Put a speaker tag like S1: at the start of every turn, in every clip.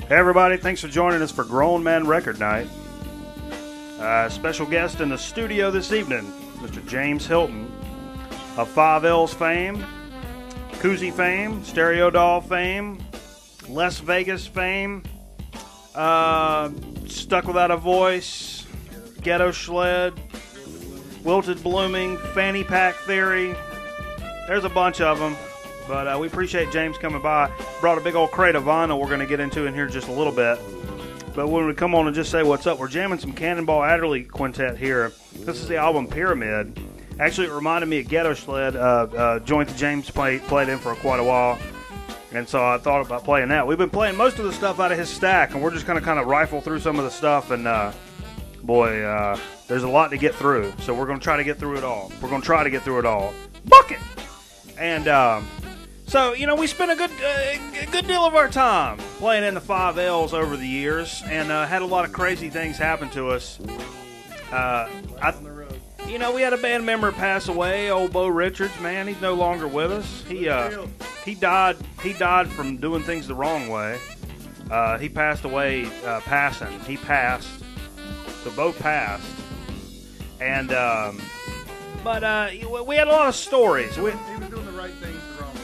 S1: Hey everybody, thanks for joining us for Grown Man Record Night. Special guest in the studio this evening, Mr. James Hilton of 5L's fame, Koozie fame, Stereo Doll fame, Las Vegas fame, Stuck Without a Voice, Ghetto Sled, Wilted Blooming, Fanny Pack Theory. There's a bunch of them. But we appreciate James coming by. Brought a big old crate of vinyl we're going to get into in here just a little bit. But when we come on and just say what's up, we're jamming some Cannonball Adderley Quintet here. This is the album Pyramid. Actually, it reminded me of Ghetto Sled, joint that James played in for quite a while. And so I thought about playing that. We've been playing most of the stuff out of his stack, and we're just going to kind of rifle through some of the stuff. And, there's a lot to get through. So we're going to try to get through it all. Bucket! And, so, we spent a good deal of our time playing in the 5Ls over the years and had a lot of crazy things happen to us. We had a band member pass away, old Bo Richards, man. He's no longer with us. He died from doing things the wrong way. He passed away passing. He passed. So Bo passed. And, we had a lot of stories.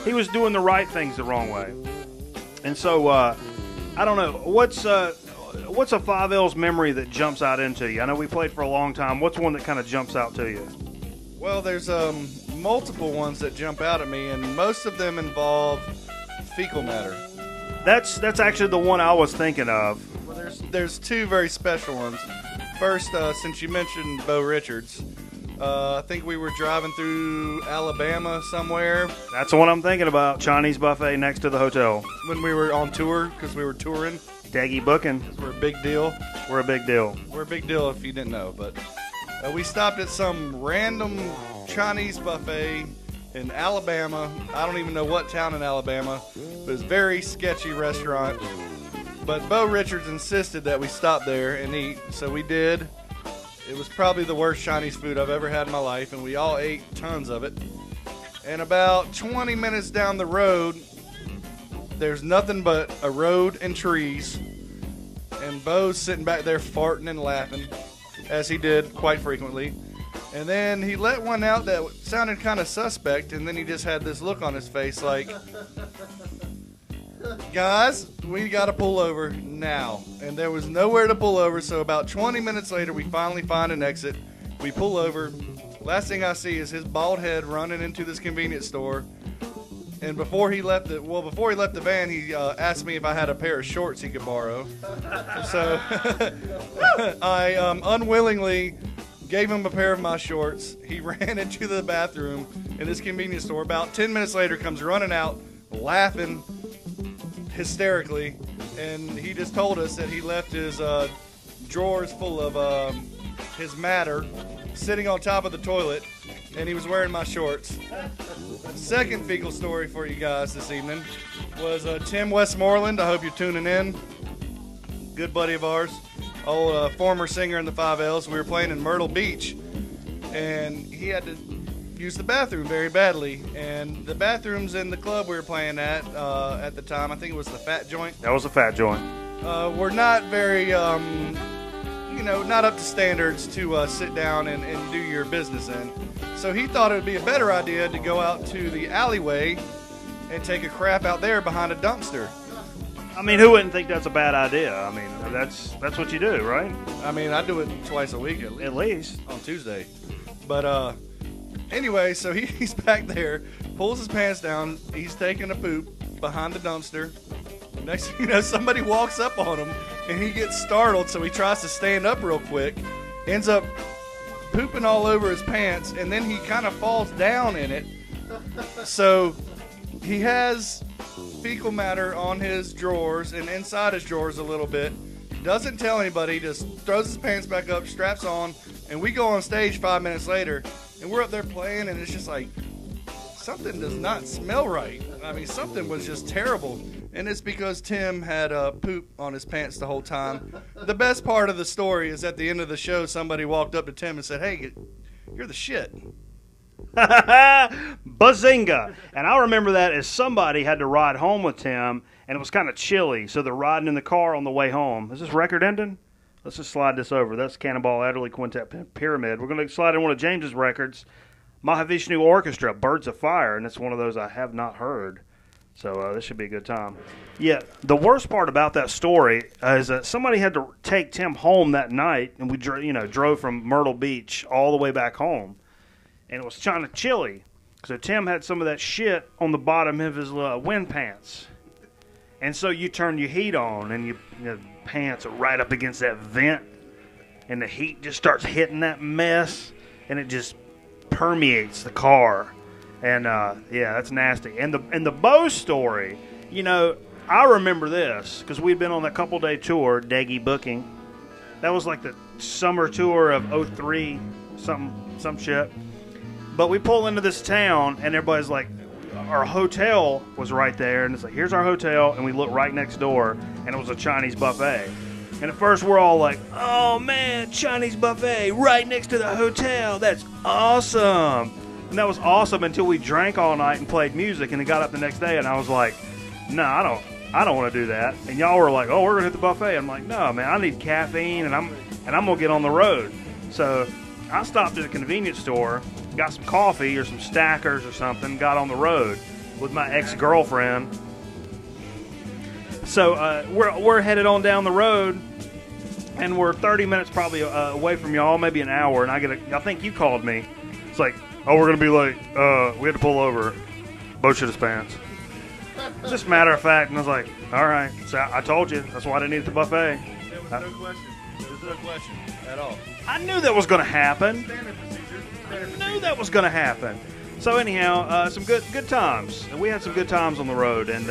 S1: He was doing the right things the wrong way. And so, I don't know. What's a 5L's memory that jumps out into you? I know we played for a long time. What's one that kind of jumps out to you?
S2: Well, there's multiple ones that jump out at me, and most of them involve fecal matter.
S1: That's actually the one I was thinking of.
S2: Well, there's two very special ones. First, since you mentioned Bo Richards, I think we were driving through Alabama somewhere.
S1: That's the one I'm thinking about. Chinese buffet next to the hotel.
S2: When we were on tour, because we were touring.
S1: Daggy booking.
S2: We're a big deal.
S1: We're a big deal.
S2: We're a big deal if you didn't know. But we stopped at some random Chinese buffet in Alabama. I don't even know what town in Alabama. It was a very sketchy restaurant. But Bo Richards insisted that we stop there and eat, so we did. It was probably the worst Chinese food I've ever had in my life, and we all ate tons of it. And about 20 minutes down the road, there's nothing but a road and trees. And Bo's sitting back there farting and laughing, as he did quite frequently. And then he let one out that sounded kind of suspect, and then he just had this look on his face like, guys, we got to pull over now. And there was nowhere to pull over, so about 20 minutes later, we finally find an exit. We pull over. Last thing I see is his bald head running into this convenience store. And before he left the van, he asked me if I had a pair of shorts he could borrow. So I unwillingly gave him a pair of my shorts. He ran into the bathroom in this convenience store. About 10 minutes later, comes running out, laughing hysterically, and he just told us that he left his drawers full of his matter sitting on top of the toilet, and he was wearing my shorts. Second fecal story for you guys this evening was Tim Westmoreland. I hope you're tuning in. Good buddy of ours, old former singer in the 5Ls. We were playing in Myrtle Beach, and he had to use the bathroom very badly, and the bathrooms in the club we were playing at the time, I think it was the Fat Joint.
S1: That was a Fat Joint.
S2: Were not very, not up to standards to sit down and do your business in. So he thought it would be a better idea to go out to the alleyway and take a crap out there behind a dumpster.
S1: I mean, who wouldn't think that's a bad idea? I mean, that's what you do, right?
S2: I mean, I do it twice a week
S1: at least.
S2: On Tuesday. But, anyway, so he's back there, pulls his pants down, he's taking a poop behind the dumpster. Next thing you know, somebody walks up on him, and he gets startled, so he tries to stand up real quick, ends up pooping all over his pants, and then he kind of falls down in it. So he has fecal matter on his drawers and inside his drawers a little bit. Doesn't tell anybody, just throws his pants back up, straps on, and we go on stage 5 minutes later, and we're up there playing, and it's just like, something does not smell right. I mean, something was just terrible. And it's because Tim had poop on his pants the whole time. The best part of the story is at the end of the show, somebody walked up to Tim and said, "Hey, you're the shit."
S1: Bazinga! And I remember that as somebody had to ride home with Tim, and it was kind of chilly, so they're riding in the car on the way home. Is this record ending? Let's just slide this over. That's Cannonball Adderley Quintet Pyramid. We're going to slide in one of James's records, Mahavishnu Orchestra, Birds of Fire, and it's one of those I have not heard. So this should be a good time. Yeah, the worst part about that story is that somebody had to take Tim home that night, and we drove from Myrtle Beach all the way back home, and it was kind of chilly. So Tim had some of that shit on the bottom of his wind pants. And so you turn your heat on, and your pants are right up against that vent, and the heat just starts hitting that mess, and it just permeates the car. And yeah, that's nasty. And the Bo story, I remember this because we'd been on that couple-day tour, Deggy Booking. That was like the summer tour of 03, some shit. But we pull into this town, and everybody's like, our hotel was right there, and it's like, here's our hotel, and we look right next door, and it was a Chinese buffet. And at first we're all like, oh man, Chinese buffet right next to the hotel. That's awesome. And that was awesome until we drank all night and played music, and it got up the next day, and I was like, no, I don't want to do that. And y'all were like, oh, we're gonna hit the buffet. I'm like, no, man, I need caffeine, and I'm gonna get on the road. So I stopped at a convenience store, got some coffee or some Stackers or something, got on the road with my ex-girlfriend. So we're headed on down the road, and we're 30 minutes probably away from y'all, maybe an hour. And I think you called me. It's like, oh, we're gonna be late. We had to pull over. Bo shit his pants. Just matter of fact, and I was like, all right. So I told you. That's why I didn't eat at the buffet.
S2: There was no question. There was no question at all.
S1: I knew that was going to happen.
S2: Standard procedure.
S1: I knew that was going to happen. So anyhow, some good times. We had some good times on the road, and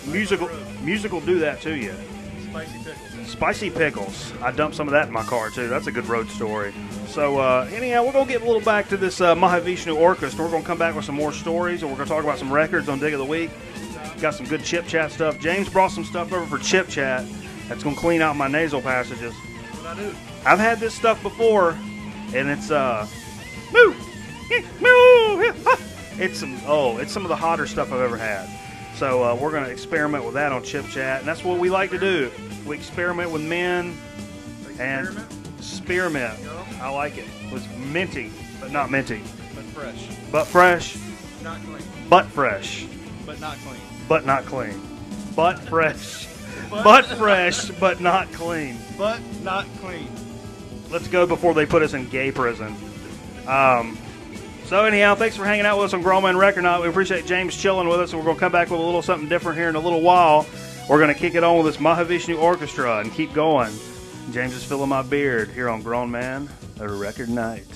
S1: music will do that to you.
S2: Spicy pickles.
S1: Spicy pickles. I dumped some of that in my car too. That's a good road story. So anyhow, we're gonna get a little back to this Mahavishnu Orchestra. We're gonna come back with some more stories, and we're gonna talk about some records on Dig of the Week. Got some good Chip Chat stuff. James brought some stuff over for Chip Chat. That's gonna clean out my nasal passages.
S2: That's what I do.
S1: I've had this stuff before, and it's moo, moo. It's some of the hotter stuff I've ever had. So we're gonna experiment with that on Chip Chat, and that's what we like to do. We experiment with men and spearmint. I like it. It was minty, but not minty.
S2: But fresh.
S1: But fresh.
S2: Not clean.
S1: But fresh.
S2: But not clean.
S1: But not clean. But fresh. But fresh, but not clean.
S2: But not clean.
S1: Let's go before they put us in gay prison. So anyhow, thanks for hanging out with us on Grown Man Record Night. We appreciate James chilling with us, and we're going to come back with a little something different here in a little while. We're going to kick it on with this Mahavishnu Orchestra and keep going. James is filling my beard here on Grown Man Record Night.